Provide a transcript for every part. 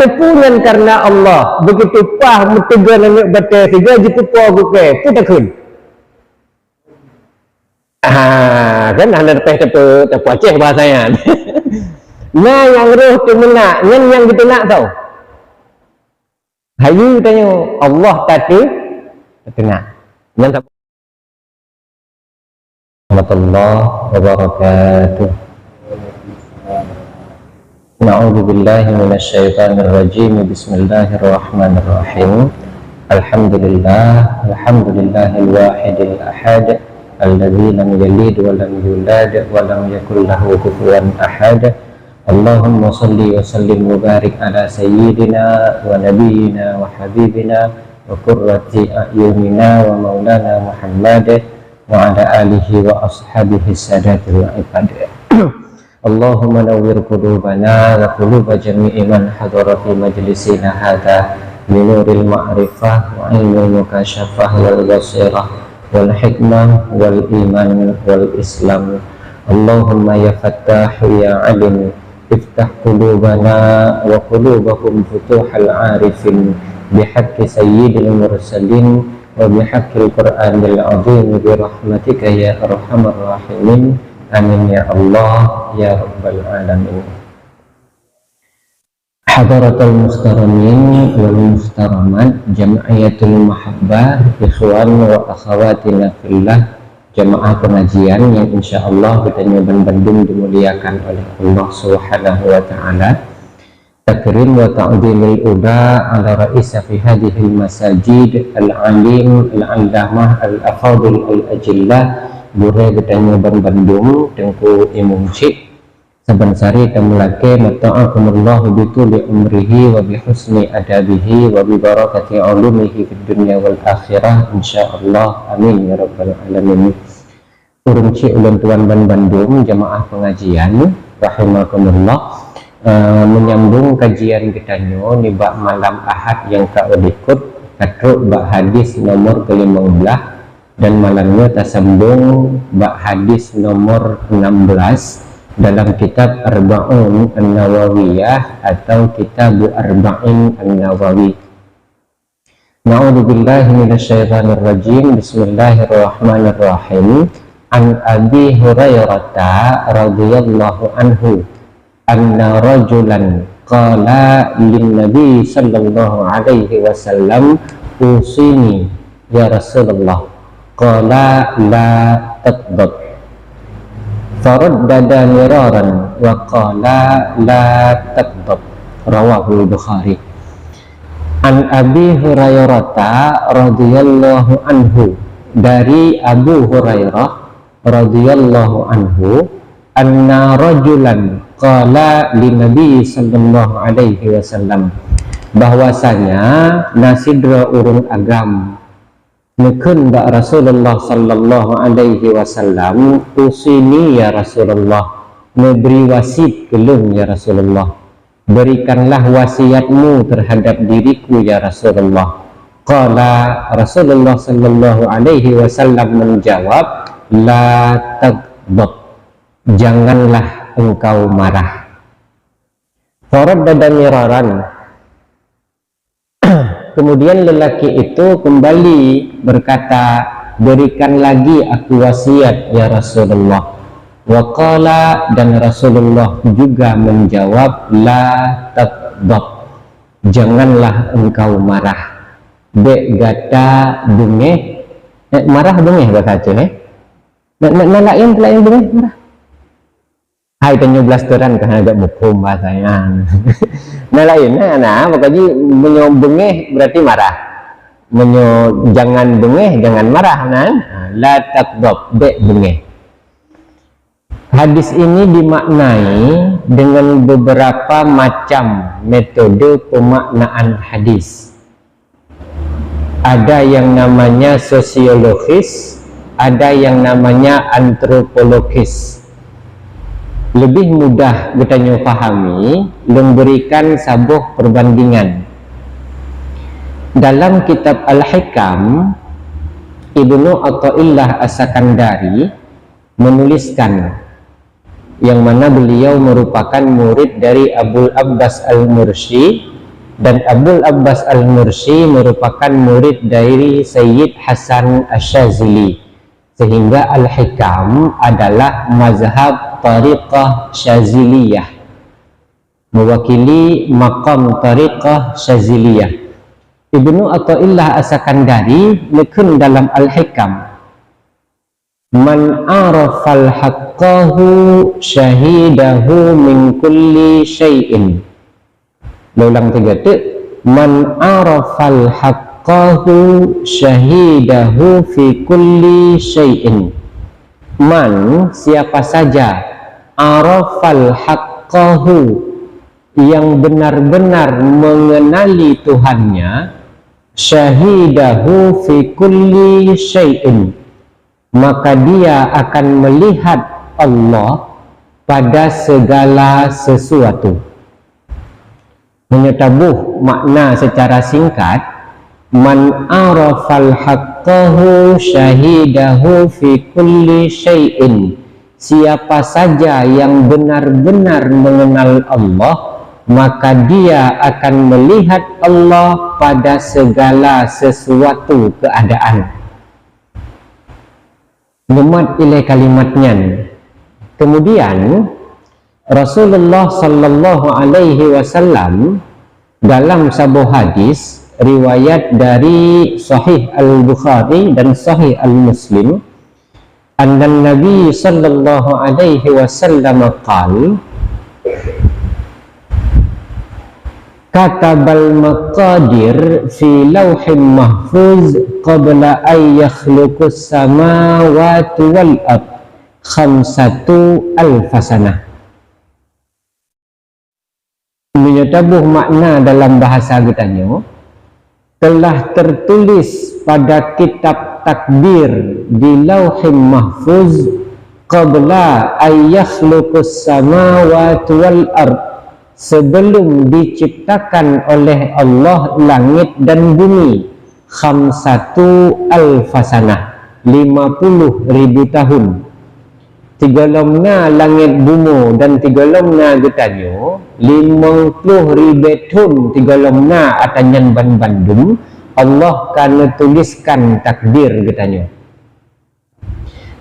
kepunan karena Allah begitu pah metega nanyuk batai tiga jitu po aku ke tu takun kan ada tepu Aceh bahasanya nah yang roh tu menak yang kita nak tahu hayu tanya Allah tadi tengah yang warahmatullahi wabarakatuh. Na'udzu billahi minasyaitonir rajim. Bismillahirrahmanirrahim. Alhamdulillahil wahidil ahad alladzi lam yalid wa lam yulad wa lam yakul lahu kufuwan ahad. Allahumma shalli wa sallim wa barik ala sayyidina wa nabiyyina wa habibina wa qurrati a'yunina wa maulana Muhammad wa ala alihi wa ashabihi sadatil ibad. Allahumma nawwir qulubana wa quluba jami'i man hadara fi majlisina hadha binuril ma'rifah wa ilmil mukashafah wal basirah wal hikmah wal iman wal islam. Allahumma ya fattahu ya alim iftah qulubana wa qulubahum futuhal arifin bihaqqi sayyidil mursalin wa bihaqqil qur'anil azim bi rahmatika ya arhamar rahimin. Amin ya Allah ya Rabbal Alamin. Hadaratul mustaramin wal mustaramat, jam'iyatul mahabbah, ikhwan wa akhawatina fillah, jamaah pengajian yang insyaallah kita nyoban Bandung dimuliakan oleh Allah Subhanahu wa taala. Takrim wa ta'dhimul uda ala ra'isa fi hadhil masajid al-alim al-allamah al-afadil al-ajillah Bure getanya Bandung Tengku Imam Cik saban sari tamulake mata'akumullahu bituli umrihi wa bihusni adabihi wa bibarakati ulumihi fid dunya wal akhirah insyaallah amin ya rabbal alamin. Urung Cik ulun tuan Bandung jamaah pengajian rahimakumullah, menyambung kajian kitanya nibak malam Ahad yang kaudikut katruk bak hadis nomor ke-15 dan malamnya tersambung bak hadis nomor 16 dalam kitab Arba'un An-Nawawiyah atau kitab Arba'in An-Nawawi. Na'udzubillahi minasyaitonir rajim. Bismillahirrahmanirrahim. An Abi Hurairah radhiyallahu anhu anna rajulan qala lin nabi sallallahu alaihi wasallam usini ya Rasulullah. Qala la taqdab faraddada miraran wa qala la taqdab rawahu Bukhari. An Abi Hurairah radhiyallahu anhu, dari Abu Hurairah radhiyallahu anhu, anna rajulan qala li Nabi sallallahu alaihi wasallam, bahwasanya nasidra urun agam mungkin bak Rasulullah sallallahu alaihi wasallam usini ya Rasulullah, memberi wasit kelum ya Rasulullah, berikanlah wasiatmu terhadap diriku ya Rasulullah. Qala Rasulullah sallallahu alaihi wasallam menjawab, la taghdab, janganlah engkau marah. Faraddada miraran, kemudian lelaki itu kembali berkata, berikan lagi aku wasiat ya Rasulullah. Wa qala, dan Rasulullah juga menjawab, la taghdab, janganlah engkau marah. Dek gata bengeh, marah bengeh bahasa Aceh nalain bengeh marah. Hai tanya blasteran kan agak bukum bahasanya. Nah lainnya, nah makanya menyobengeh berarti marah. Jangan bengeh, jangan marah, nah. La taqdab, dek bengeh. Hadis ini dimaknai dengan beberapa macam metode pemaknaan hadis. Ada yang namanya sosiologis, ada yang namanya antropologis. Lebih mudah kita pahami, memberikan sebuah perbandingan. Dalam kitab Al-Hikam, Ibnu Athaillah As-Sakandari menuliskan, yang mana beliau merupakan murid dari Abul Abbas Al-Mursi, dan Abdul Abbas Al-Mursi merupakan murid dari Sayyid Hasan Asy-Syadzili, sehingga Al-Hikam adalah mazhab tariqah Syadziliyah, mewakili maqam tariqah Syadziliyah. Ibnu Athaillah As-Sakandari lekun dalam Al-Hikam, man arafal haqqahu syahidahu min kulli syai'in. Ulang tiga tu, man arafal haqqahu syahidahu fi kulli syai'in. Man, siapa saja, arafal haqqahu, yang benar-benar mengenali Tuhannya, syahidahu fi kulli syai'in, maka dia akan melihat Allah pada segala sesuatu. Menyetabuh makna secara singkat, man arafal haqqahu syahidahu fi kulli syai'in, siapa saja yang benar-benar mengenal Allah, maka dia akan melihat Allah pada segala sesuatu keadaan. Nyemat ilai kalimatnya. Kemudian Rasulullah sallallahu alaihi wasallam dalam sebuah hadis riwayat dari Sahih Al-Bukhari dan Sahih Al-Muslim, anna Nabi sallallahu alaihi wasallam qala, katabal maqadir fi lawhin mahfuz qabla ay yakhluqus samawati wal ard khamsatu alfasanah. Menyetabuh makna dalam bahasa kitanya, telah tertulis pada kitab takdir di lawhin mahfuz qabla ay yakhluqus samawati wal ard, sebelum diciptakan oleh Allah langit dan bumi, khamsatu alfasanah, 50.000 tahun. Tiga lomna langit bumi dan tiga lomna getanyo, 50.000 tahun tiga lomna atanyan ban Bandung, Allah kan tuliskan takdir getanyo.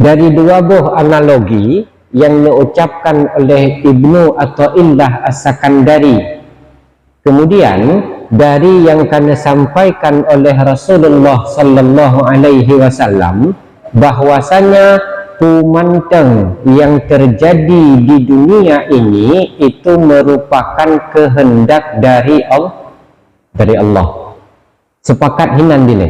Dari dua buah analogi yang diucapkan oleh Ibnu Athaillah As-Sakandari, kemudian dari yang kami sampaikan oleh Rasulullah sallallahu alaihi wasallam, bahwasanya pemantang yang terjadi di dunia ini itu merupakan kehendak dari Allah. Sepakat hinan dile.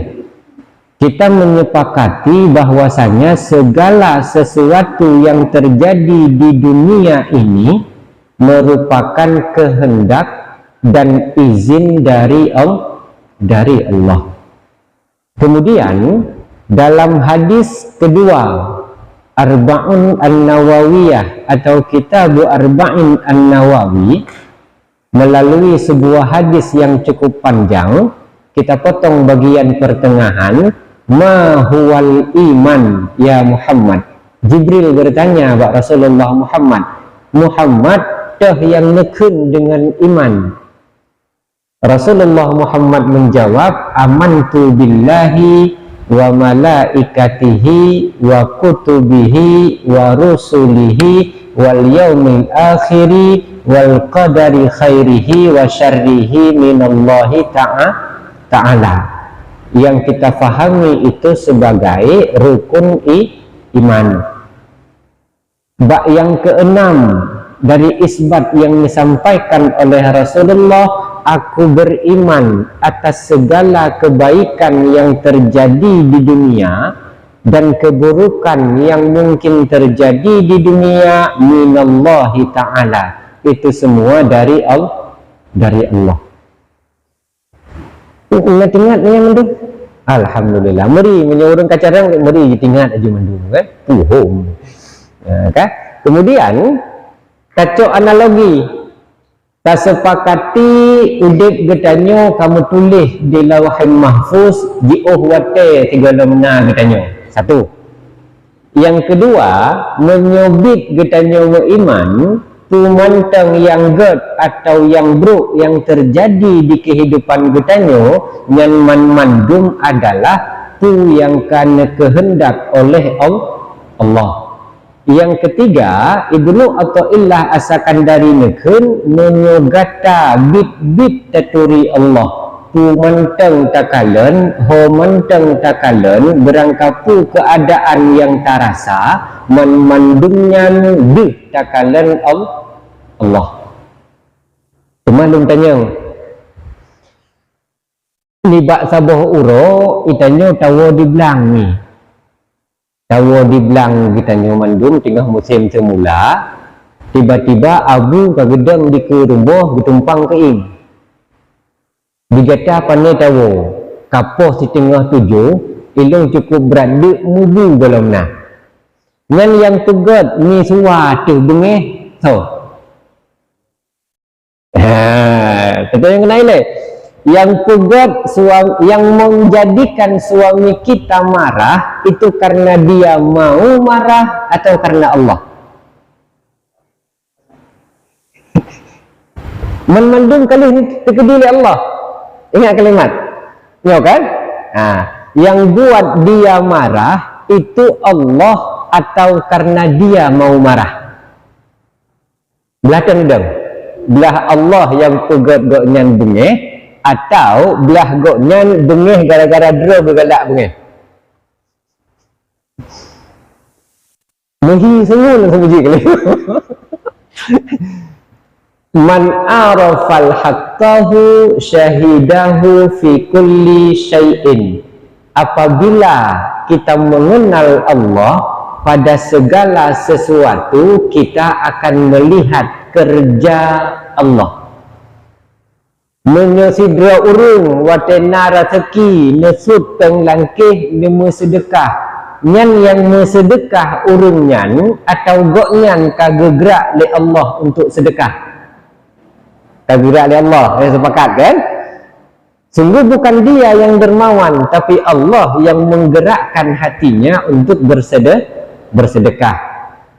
Kita menyepakati bahwasanya segala sesuatu yang terjadi di dunia ini merupakan kehendak dan izin dari Allah. Kemudian dalam hadis kedua, Arba'un An-Nawawiyah atau Kitab Arba'in An-Nawawi, melalui sebuah hadis yang cukup panjang, kita potong bagian pertengahan. Ma huwal iman ya Muhammad. Jibril bertanya kepada Rasulullah Muhammad, Muhammad dah yang nekun dengan iman. Rasulullah Muhammad menjawab, amantu billahi wa malaikatihi wa kutubihi wa rusulihi wal yaumil akhiri wal qadari khairihi wa syarrihi minallahi ta'ala. Yang kita fahami itu sebagai rukun iman. Bab yang keenam dari isbat yang disampaikan oleh Rasulullah, aku beriman atas segala kebaikan yang terjadi di dunia dan keburukan yang mungkin terjadi di dunia minallahi ta'ala. Itu semua dari Allah. Ingat-ingat ni yang mendung. Alhamdulillah. Meri menyorong kacarang, meri ingat aja mendung kan. Kan? Kemudian kacau analogi. Tak sepakati udip getanyo kamu tulis di lawhin mahfuz di wate tiga lemna getanyo. Satu. Yang kedua, menyobit getanyo iman pemantang yang good atau yang buruk yang terjadi di kehidupan kita yang mandum adalah tu yang kana kehendak oleh Allah. Yang ketiga, Ibnu Athaillah As-Sakandari nekun menyogata bit-bit taturi Allah. Manteng takalen, ho manteng takalen, berangkapu keadaan yang tarasa, mandumnya di takalen Allah. Teman tanya, libak sabuh uro, itanya tawo di belang ni. Tawo di belang kitanya mandum, tengah musim semula, tiba-tiba abu kagedang di ke rumah, ditumpang ke ing. Digata pandai tahu kapoh setengah 7 ilung cukup berada mubu dalam nak ngan yang tugat ni suatu bengeh so tentu yang kena ini yang tugat suami yang menjadikan suami kita marah itu karena dia mau marah atau karena Allah. Memandung kali ini terkedili Allah. Ingat kalimat, ya kan? Nah, yang buat dia marah itu Allah atau karena dia mau marah? Belah tendang, belah Allah yang tugat goknyan bengeh atau belah goknyan bengeh gara-gara dera bergalak bengeh? Muhi sengun semuji kali. Man arafal haqqahu syahidahu fi kulli syai'in. Apabila kita mengenal Allah pada segala sesuatu, kita akan melihat kerja Allah. Menyesidra urung watena rezeki nesut penglangkih nemu sedekah. Nyan yang mesedekah urungnyan atau goknyan kagegerak oleh Allah untuk sedekah. Kagegerak oleh Allah, sepakat kan? Sungguh bukan dia yang dermawan, tapi Allah yang menggerakkan hatinya untuk bersedekah.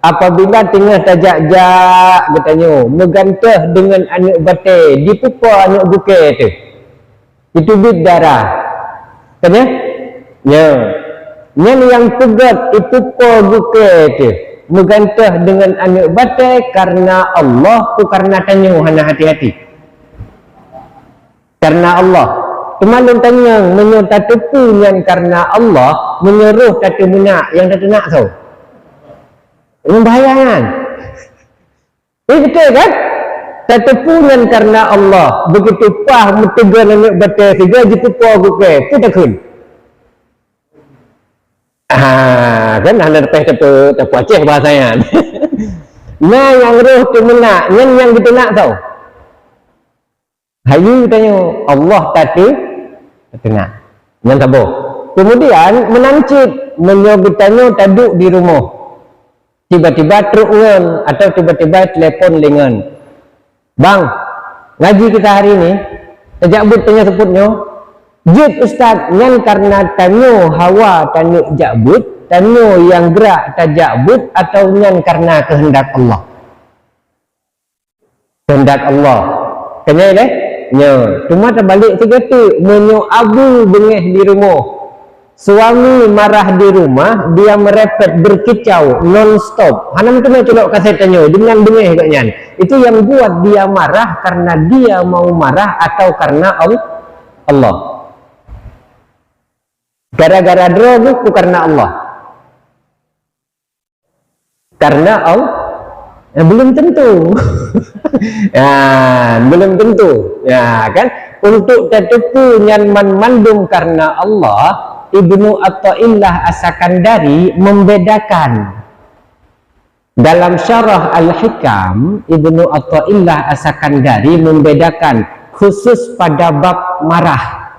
Apabila tengah tajak-jak bertanya, megantah dengan anak batai, dipupa anak bukai tu. Itu bid darah. Kan ya? Ya. Yang tegat itu po bukai tu. Megantah dengan anak batai karena Allah tu karena tanya hana hati-hati. Karena Allah. Teman tanya menyerta tepu yang karena Allah menyeruh tata menak yang tata nak tahu. Membahaya kan? Betul kan? Tata pungan karena Allah begitu pah metegar anak batai tiga jitu po bukai tu takun. Kan anda teh tatu Aceh bahasanya. Nah yang roh tu menak, yang kita nak tahu. Hayu tanya Allah tadi nak. Yang tahu. Kemudian menancit menyobitanya taduk di rumah. Tiba-tiba truk ngan atau tiba-tiba telepon lengan. Bang, ngaji kita hari ini tajabut tanya sebutnya. Jid Ustaz, yang karena tanya hawa tanya jabut, tanya yang gerak tajabut atau yang karena kehendak Allah. Kehendak Allah. Kena deh? Ya, cuma terbalik tiga tu, menyo abu bengeh di rumah. Suami marah di rumah, dia merepet berkicau non-stop. Hanam tu nak colok kaset tanya, dengan bengeh katnya. Itu yang buat dia marah karena dia mau marah atau karena Allah. Gara-gara drog itu karena Allah. Karena Allah belum tentu. Belum tentu. Ya kan? Untuk tertepu yang mandum karena Allah, Ibnu Athaillah As-Sakandari membedakan. Dalam Syarah Al-Hikam, Ibnu Athaillah As-Sakandari membedakan khusus pada bab marah.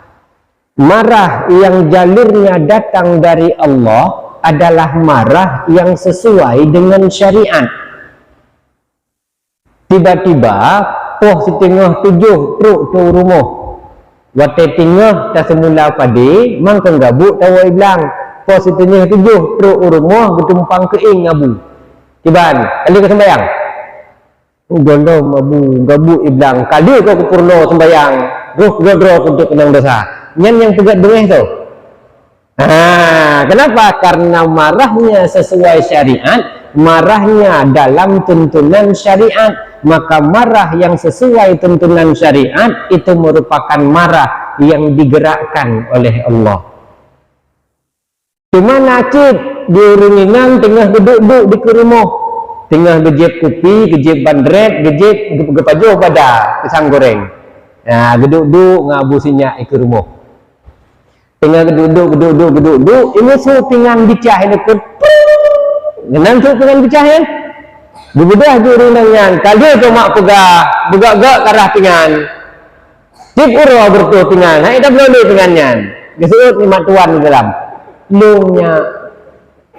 Marah yang jalurnya datang dari Allah adalah marah yang sesuai dengan syariat. Tiba-tiba poh setengah 7 truk tu rumah. Wate tengah tak semula padi, mangkang gabuk tawai bilang. Poh setengah 7 truk rumah bertumpang ke ing abu. Tiban, kali ke sembayang. Gondo mabu gabu iblang kali kau kupurno sembayang roh godro untuk kenang dosa nyan yang pegat dengeh tu. Kenapa? Karena marahnya sesuai syariat, marahnya dalam tuntunan syariat. Maka marah yang sesuai tuntunan syariat itu merupakan marah yang digerakkan oleh Allah. Cuma nakit diuringinan tengah duduk di rumah, tengah gejep kopi, gejep bandret, gejep gepajo pada pisang goreng. Nah, duduk ngabusinya ke rumah. Tengah duduk, ini supingan bicah ini pun. Genang supingan bicah ya. Dibedah diuringinan, kali itu mak pegah, begak-gak karah pingan. Tip urwa bertuh pingan, nah itu belum pingannya. Disebut lima tuan di dalam. Lungnya.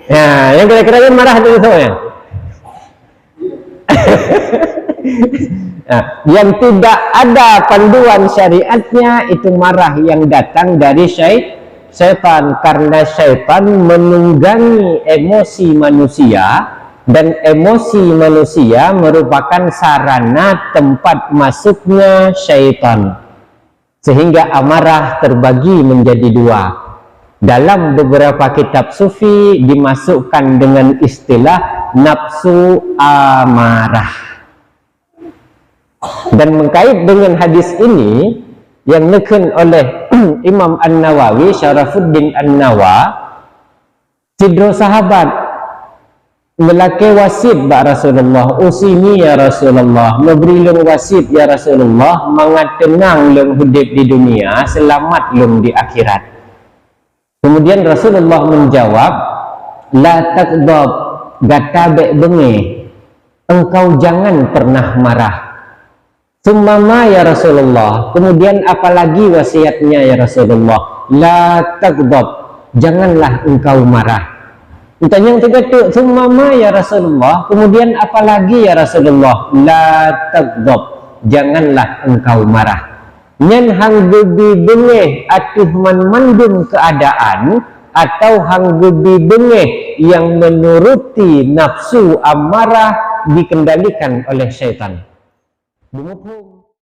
Ya, yang kira-kira marah itu soalnya. Nah, yang tidak ada panduan syariatnya itu marah yang datang dari syaitan, karena syaitan menunggangi emosi manusia, dan emosi manusia merupakan sarana tempat masuknya syaitan, sehingga amarah terbagi menjadi dua. Dalam beberapa kitab sufi dimasukkan dengan istilah nafsu amarah. Dan mengkait dengan hadis ini yang neken oleh Imam An-Nawawi, Syarafuddin An-Nawa, sidro sahabat melake wasit ba Rasulullah, usini ya Rasulullah, memberi lung wasit ya Rasulullah, mangatenang lung hidup di dunia, selamat lung di akhirat. Kemudian Rasulullah menjawab, la takdab, gatabe benge, engkau jangan pernah marah. Summama ya Rasulullah, kemudian apalagi wasiatnya ya Rasulullah, la takdab, janganlah engkau marah. Tanya yang tiga tu, summama ya Rasulullah, kemudian apalagi ya Rasulullah, la takdab, janganlah engkau marah. Nyen hang gebi bengeh atuh mandung keadaan, atau hang gebi bengeh yang menuruti nafsu amarah dikendalikan oleh syaitan.